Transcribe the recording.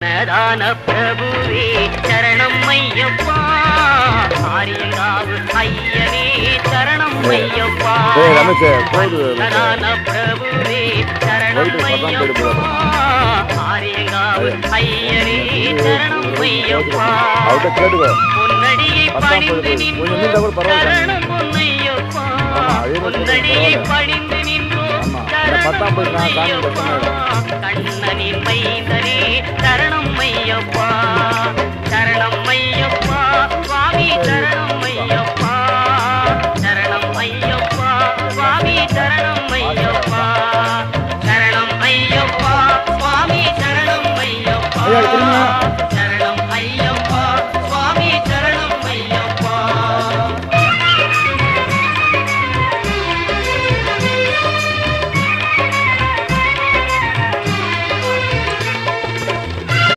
நதான பிரபுவே சரணம் ஐயப்பா, ஆரியங்காவு ஐயனே சரணம் ஐயப்பா. நதான பிரபுவே சரணம் ஐயப்பா, ஆரியங்காவு ஐயனே சரணம் ஐயப்பா. பொன்னடியை பணிந்து நின்றோ சரணம் பொன்னையப்பா, பொன்னடியை பணிந்து நின்றோ சரணம் பொன்னையப்பா. கண்ணனின் மைந்தனே சரணம் ஐயப்பா, சரணம் ஐயப்பா சுவாமி சரணம் ஐயப்பா, சரணம் ஐயப்பா சுவாமி சரணம் ஐயப்பா, சரணம் ஐயப்பா சுவாமி சரணம் ஐயப்பா.